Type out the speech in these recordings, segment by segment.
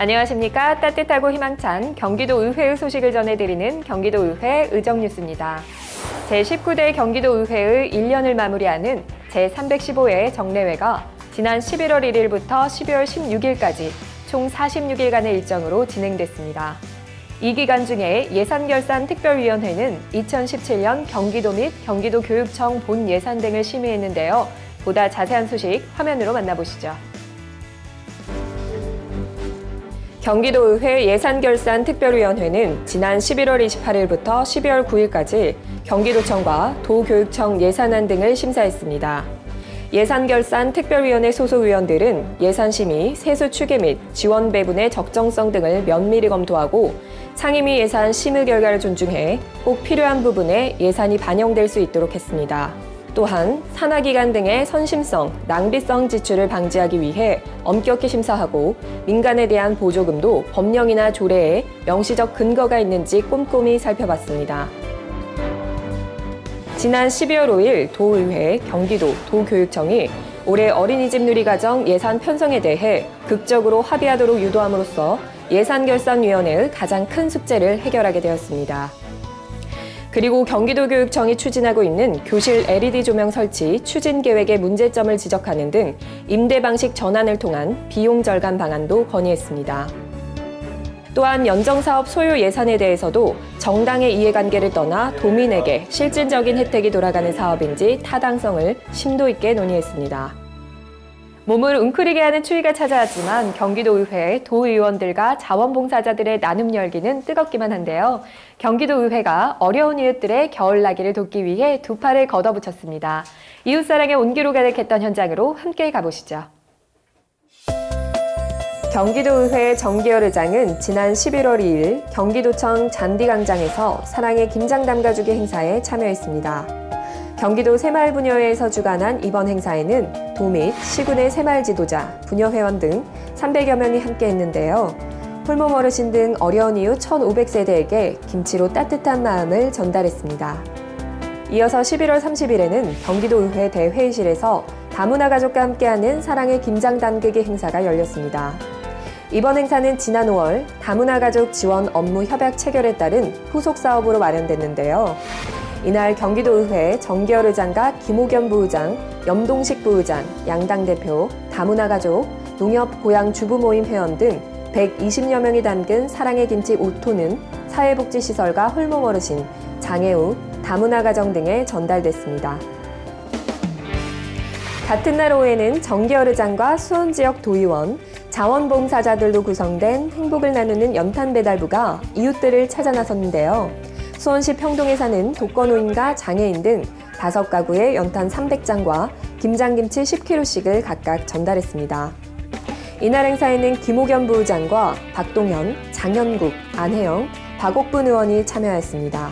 안녕하십니까. 따뜻하고 희망찬 경기도의회의 소식을 전해드리는 경기도의회 의정뉴스입니다. 제19대 경기도의회의 1년을 마무리하는 제315회 정례회가 지난 11월 1일부터 12월 16일까지 총 46일간의 일정으로 진행됐습니다. 이 기간 중에 예산결산특별위원회는 2017년 경기도 및 경기도교육청 본 예산 등을 심의했는데요. 보다 자세한 소식 화면으로 만나보시죠. 경기도의회 예산결산특별위원회는 지난 11월 28일부터 12월 9일까지 경기도청과 도교육청 예산안 등을 심사했습니다. 예산결산특별위원회 소속 위원들은 예산심의, 세수 추계 및 지원 배분의 적정성 등을 면밀히 검토하고 상임위 예산 심의 결과를 존중해 꼭 필요한 부분에 예산이 반영될 수 있도록 했습니다. 또한 산하기관 등의 선심성, 낭비성 지출을 방지하기 위해 엄격히 심사하고 민간에 대한 보조금도 법령이나 조례에 명시적 근거가 있는지 꼼꼼히 살펴봤습니다. 지난 12월 5일 도의회, 경기도, 도교육청이 올해 어린이집 누리과정 예산 편성에 대해 극적으로 합의하도록 유도함으로써 예산결산위원회의 가장 큰 숙제를 해결하게 되었습니다. 그리고 경기도교육청이 추진하고 있는 교실 LED 조명 설치 추진 계획의 문제점을 지적하는 등 임대 방식 전환을 통한 비용 절감 방안도 건의했습니다. 또한 연정사업 소요 예산에 대해서도 정당의 이해관계를 떠나 도민에게 실질적인 혜택이 돌아가는 사업인지 타당성을 심도 있게 논의했습니다. 몸을 웅크리게 하는 추위가 찾아왔지만 경기도의회 도의원들과 자원봉사자들의 나눔 열기는 뜨겁기만 한데요. 경기도의회가 어려운 이웃들의 겨울나기를 돕기 위해 두 팔을 걷어붙였습니다. 이웃사랑의 온기로 가득했던 현장으로 함께 가보시죠. 경기도의회 정기열 의장은 지난 11월 2일 경기도청 잔디광장에서 사랑의 김장 담가주기 행사에 참여했습니다. 경기도 새마을부녀회에서 주관한 이번 행사에는 도 및 시군의 새마을 지도자, 부녀회원 등 300여 명이 함께했는데요. 홀몸 어르신 등 어려운 이웃 1,500세대에게 김치로 따뜻한 마음을 전달했습니다. 이어서 11월 30일에는 경기도의회 대회의실에서 다문화 가족과 함께하는 사랑의 김장 담그기 행사가 열렸습니다. 이번 행사는 지난 5월 다문화 가족 지원 업무 협약 체결에 따른 후속 사업으로 마련됐는데요. 이날 경기도의회 정기열 의장과 김옥연 부의장, 염동식 부의장, 양당 대표, 다문화 가족, 농협 고향 주부 모임 회원 등 120여 명이 담근 사랑의 김치 5톤은 사회복지시설과 홀몸 어르신, 장애우, 다문화 가정 등에 전달됐습니다. 같은 날 오후에는 정기열 의장과 수원지역 도의원, 자원봉사자들로 구성된 행복을 나누는 연탄배달부가 이웃들을 찾아 나섰는데요. 수원시 평동에 사는 독거노인과 장애인 등 5가구에 연탄 300장과 김장김치 10kg씩을 각각 전달했습니다. 이날 행사에는 김옥연 부의장과 박동현, 장현국, 안혜영, 박옥분 의원이 참여했습니다.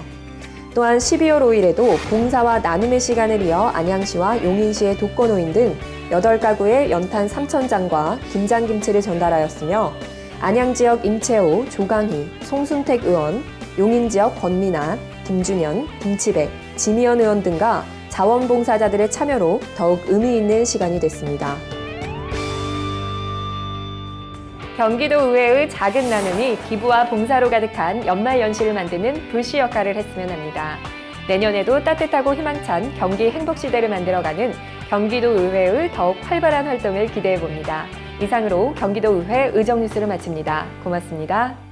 또한 12월 5일에도 봉사와 나눔의 시간을 이어 안양시와 용인시의 독거노인 등 8가구에 연탄 3,000장과 김장김치를 전달하였으며 안양지역 임채호, 조강희, 송순택 의원, 용인지역 권민아, 김준현, 김치백, 지미연 의원 등과 자원봉사자들의 참여로 더욱 의미 있는 시간이 됐습니다. 경기도의회의 작은 나눔이 기부와 봉사로 가득한 연말연시를 만드는 불씨 역할을 했으면 합니다. 내년에도 따뜻하고 희망찬 경기 행복시대를 만들어가는 경기도의회의 더욱 활발한 활동을 기대해봅니다. 이상으로 경기도의회 의정뉴스를 마칩니다. 고맙습니다.